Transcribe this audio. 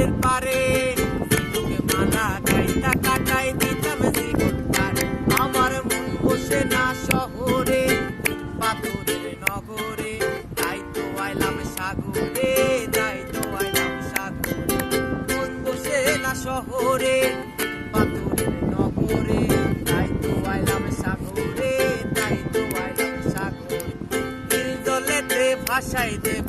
সাগরের পারে তোকে মালা গাইতা কাটাই দিতাম জীবনটার। আমার মন বসে না শহরে পাথরের নগরে, তাই তো আইলাম সাগরে, তাই তো আইলাম সাগরে। মন বসে না শহরে পাথরের নগরে, তাই তো আইলাম সাগরে, তাই তো আইলাম সাগরে। দিল জলেতে ভাসাই দেব